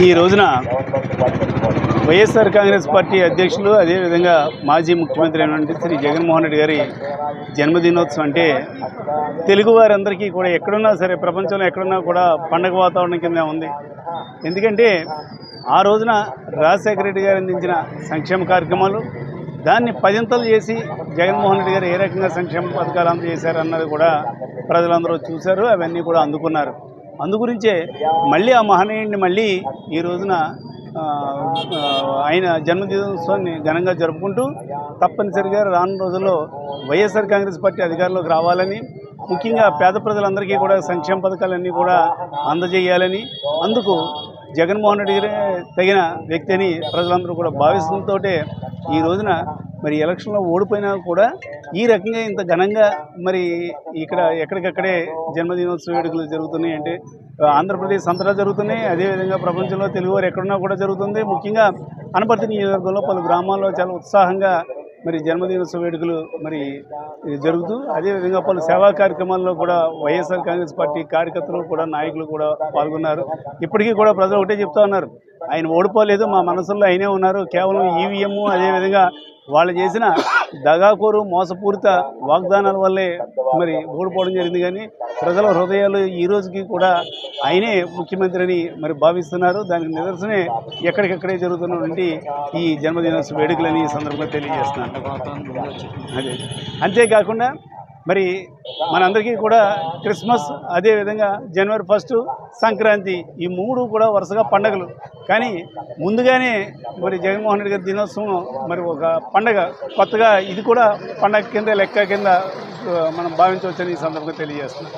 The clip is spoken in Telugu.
ఈ రోజున వైఎస్ఆర్ కాంగ్రెస్ పార్టీ అధ్యక్షులు అదేవిధంగా మాజీ ముఖ్యమంత్రి అయినటువంటి శ్రీ జగన్మోహన్ రెడ్డి గారి జన్మదినోత్సవం అంటే తెలుగు వారందరికీ కూడా ఎక్కడున్నా సరే ప్రపంచంలో ఎక్కడున్నా కూడా పండగ వాతావరణం కింద ఉంది. ఎందుకంటే ఆ రోజున రాజశేఖర రెడ్డి గారు అందించిన సంక్షేమ కార్యక్రమాలు దాన్ని పదింతలు చేసి జగన్మోహన్ రెడ్డి గారు ఏ రకంగా సంక్షేమ పథకాలు అందజేశారు అన్నది కూడా ప్రజలందరూ చూశారు, అవన్నీ కూడా అందుకున్నారు. అందుగురించే మళ్ళీ ఆ మహనీయుడిని మళ్ళీ ఈ రోజున ఆయన జన్మదినోత్సవాన్ని ఘనంగా జరుపుకుంటూ తప్పనిసరిగా రానున్న రోజుల్లో వైఎస్ఆర్ కాంగ్రెస్ పార్టీ అధికారంలోకి రావాలని, ముఖ్యంగా పేద ప్రజలందరికీ కూడా సంక్షేమ పథకాలన్నీ కూడా అందజేయాలని, అందుకు జగన్మోహన్ రెడ్డి గారే తగిన వ్యక్తి అని ప్రజలందరూ కూడా భావిస్తుంటే ఈ రోజున మరి ఎలక్షన్లో ఓడిపోయినా కూడా ఈ రకంగా ఇంత ఘనంగా మరి ఇక్కడ ఎక్కడికక్కడే జన్మదినోత్సవ వేడుకలు జరుగుతున్నాయి అంటే ఆంధ్రప్రదేశ్ అంతటా జరుగుతున్నాయి. అదేవిధంగా ప్రపంచంలో తెలుగువారు ఎక్కడున్నా కూడా జరుగుతుంది. ముఖ్యంగా అనపర్తి నియోజకవర్గంలో పలు గ్రామాల్లో చాలా ఉత్సాహంగా మరి జన్మదినోత్సవ వేడుకలు మరి జరుగుతూ అదేవిధంగా పలు సేవా కార్యక్రమాల్లో కూడా వైఎస్ఆర్ కాంగ్రెస్ పార్టీ కార్యకర్తలు కూడా నాయకులు కూడా పాల్గొన్నారు. ఇప్పటికీ కూడా ప్రజలు ఒకటే చెప్తా ఉన్నారు, ఆయన ఓడిపోలేదు, మా మనసుల్లో ఆయనే ఉన్నారు. కేవలం ఈవీఎం అదేవిధంగా వాళ్ళు చేసిన దగాకోరు మోసపూరిత వాగ్దానాల వల్లే మరి ఓడిపోవడం జరిగింది. కానీ ప్రజల హృదయాలు ఈ రోజుకి కూడా ఆయనే ముఖ్యమంత్రిని మరి భావిస్తున్నారు. దానికి నిదర్శనే ఎక్కడికక్కడే జరుగుతున్నటువంటి ఈ జన్మదినోత్సవ వేడుకలని ఈ సందర్భంగా తెలియజేస్తున్నాను. అదే అంతేకాకుండా మరి మనందరికీ కూడా క్రిస్మస్ అదేవిధంగా జనవరి 1 సంక్రాంతి ఈ 3 కూడా వరుసగా పండగలు. కానీ ముందుగానే మరి జగన్మోహన్ రెడ్డి గారి దినోత్సవం మరి ఒక పండగ కొత్తగా ఇది కూడా పండగ కింద లెక్క కింద మనం భావించవచ్చని ఈ సందర్భంగా తెలియజేస్తున్నాం.